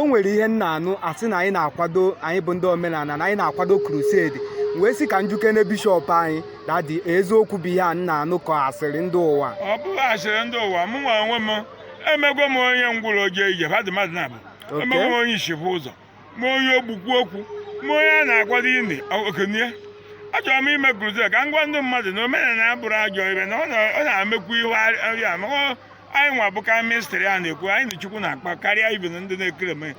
nwere ihe nna anụ asị na anyị na-akwado, anyị bụ ndị omenala na anyị na-akwado crusade, wee sị ka njukene bishọp anyị dadi eziokwu bụ ihe a nna anụ ka asịrị ndị ụwa. Ọ bụghị asịrị ndị ụwa, mụ nwa onwe m emego m onye ngwụrụ oje ije mmadụ na-abụ, emego m onye ishipụ ụzọ, m onye ogbukwu okwu, m onye a na-akwado ini okenye. Achọrọ m ime crusade ka m gwa ndị mmadụ na omenala abụrụ ajọ ibe, na ọ na-emekwu ihe arịa ma anyị nwa bụ ka mistri a na-ekwu anyị na Chukwu na-akpa karịa ibe na ndị na-ekere eme.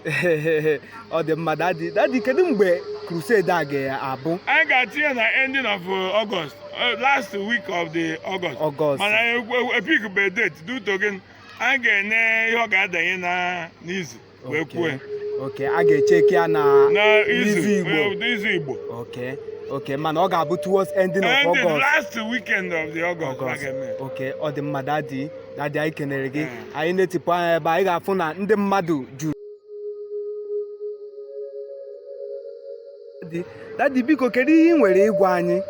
Ọ dị mma dadi, kedu mgbe crusade a ga-abụ? Anyị ga-atinye na ending of August, last week of the August. Mana epik bụ date duto gị anyị ga-enye ihe ọ ga-adanye n'izu wee kwue. A ga-echeki ya n'izu Igbo. Mana ọ ga-abụ towards ending of August. Last weekend of the August. Ọ dị mma dadi, anyị kenere gị. Anyị na-etipụ anya ebe anyị ga-afụ na ndị mmadụ juru. Dadi biko, kedu ihe ị nwere ịgwa anyị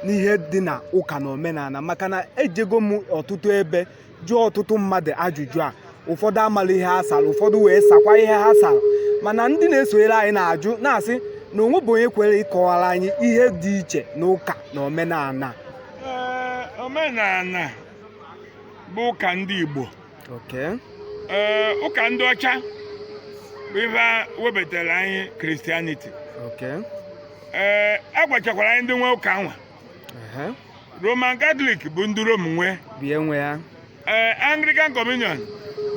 n'ihe dị na ụka na omenala? Maka na ejego m ọtụtụ ebe jụọ ọtụtụ mmadụ ajụjụ a, ụfọdụ amala ihe ha sara, ụfọdụ wee sakwa ihe ha sara, mana ndị na-esonyere anyị na-ajụ na-asị na onwe bụ onye kwere ịkọwara anyị ihe dị iche n'ụka na omenala. Omenala bụ ụka ndị Igbo, ụka ndị ọcha bụ ihe webatara anyị Christianity. Agwachakwara anyị ndị nwe ụka nwa. Roman Catholic bụ ndị Rome nwe ya. Anglican Communion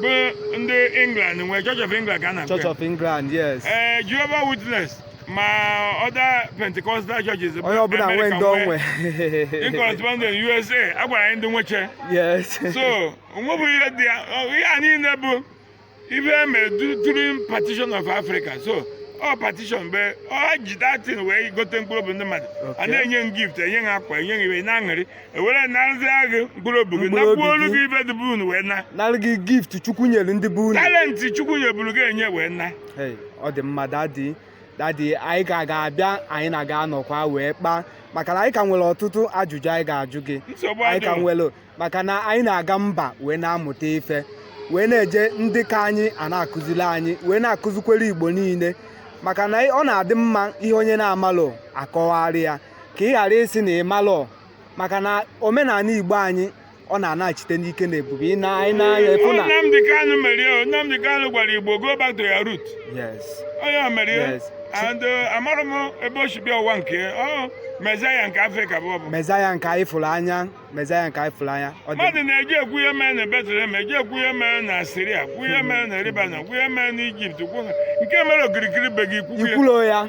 bụ ndị England nwe, Church of England ka a na-akpọ. Church of England, yes. Jehovah's Witness ma other Pentecostal churches onye ọbụla nwe ndị onwe. In correspondence USA agwara anyị ndị nweche. Yes. So onwe bụ ihe dị ihe a niile bụ ibe emere during partition of Africa. So ọ partition mgbe ọ ji datin wee gote mkpụrụ obi ndị mmadụ, a na-enye gift, enye ha akwa, enye ha iwe na-aṅụrị, ewere narịzi agụ mkpụrụ obi gị nakwuo olu gị ibe dị bụ unu wee na narị gị gift Chukwu nyere ndị bụ unu, talenti Chukwu nyeburu gị enye wee na. Ọ dị mma dadi, anyị ga-abịa, anyị na-aga anọkwa wee kpaa, maka na anyị ka nwere ọtụtụ ajụjụ anyị ga-ajụ gị. Anyị ka nwere, maka na anyị na-aga mba wee na-amụta ife, wee na-eje ndị ka anyị a na-akụziri anyị, wee na-akụzikwere Igbo niile. Maka na ọ na-adị mma ihe onye na-amalụ akọwarị ya ka ị ghara isi na ịmalụ, maka na omenala Igbo anyị ọ na-anachite n'ike na ebube. Ị na-anya efu na Nnamdi Kanu gwara Igbo go back to your root. Yes. Onye mere and amarụ m ebe o si bịa ụwa nke Mezaya nke Afrịka bụ ọbụ. Mezaya nke anyị fụrụ anya. Mmadụ na-eji ekwu ihe mere na Betlehem, eji ekwu ihe mere na Syria, kwu ihe mere na Lebanon, kwu ihe mere na Egypt, nke mere okirikiri be gị ikwulo ya.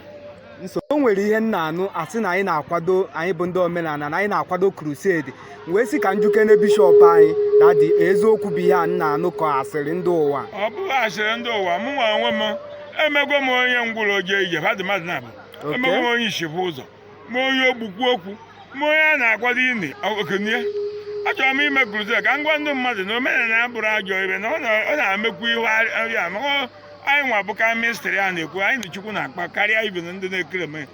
O nwere ihe nna anụ asị na anyị na-akwado, anyị bụ ndị omenala na anyị na-akwado crusade, wee sị ka njukene bishọp anyị dadi eziokwu bụ ihe a nna anụ ka asịrị ndị ụwa. Ọ bụghị asịrị ndị ụwa, mụ nwa onwe m emego m onye ngwụrụ oje ije mmadụ na-abụ, emego m onye ishipụ ụzọ, m onye ogbukwu okwu, m onye a na-akwado ini okenye. Achọrọ m ime crusade ka m gwa ndị mmadụ na omenala abụrụ ajọ ibe, na ọ na-emekwu ihe arịa ma anyị nwa bụ ka mistri a na-ekwu anyị na Chukwu na-akpa karịa ibe na ndị na-ekere eme.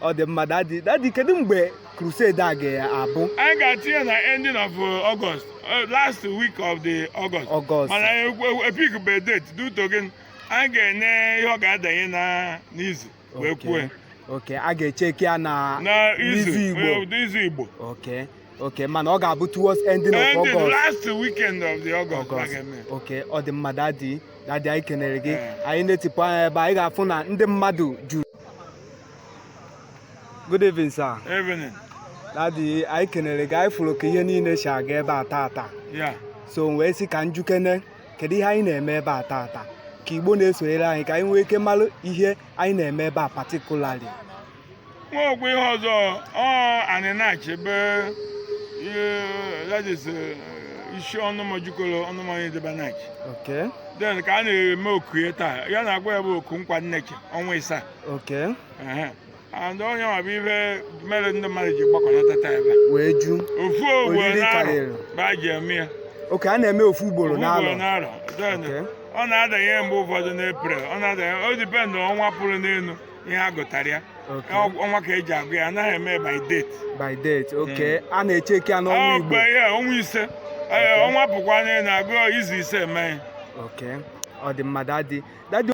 Ọ dị mma dadi, kedu mgbe crusade a ga-abụ? Anyị ga-atinye na ending of August, last week of the August. Mana epik bụ date duto gị anyị ga-enye ihe ọ ga-adanye n'izu wee kwue. A ga-echeki ya n'izu Igbo. Mana ọ ga-abụ towards ending of August. Last weekend of the August. Ọ dị mma dadi, anyị kenere gị. Anyị na-etipụ anya ebe anyị ga-afụ na ndị mmadụ juru. Good evening, sir. Evening. Dadi, anyị kenere gị, anyị fụrụ ka ihe niile si aga ebe a tata. So wee sị ka njukene kedu ihe anyị na-eme ebe a tata, ka Igbo na-esonyere anyị ka anyị nwee ike malụ ihe anyị na-eme ebe a particularly. Nwa okwu ihe ọzọ anyị nachi be isi ọnụma jikọrọ ọnụma onye debe nachi. Then ka a na-eme oku taa, ya na-agwa ya bụ oku nkwa nneche ọnwa ịsaa. And onye ma bụ ihe mere ndị mmadụ ji gbakọnata taa ebe wee ju ofu ugboro n'arọ ba ji eme ya. A na-eme ofu ugboro n'arọ. Ọ na-adanye mgbe ụfọdụ n'Eprel, ọ na-adanye, o dipendụ ọnwa pụrụ n'elu ihe a gụtara ya. Ọnwa ka eji agụ ya, anaghị eme by date. A na-echeki ya n'ọnwa Igbo. Ọnwa ise, ọnwa pụkwa n'elu agụ izu ise mee. Ọ dị mma dadi.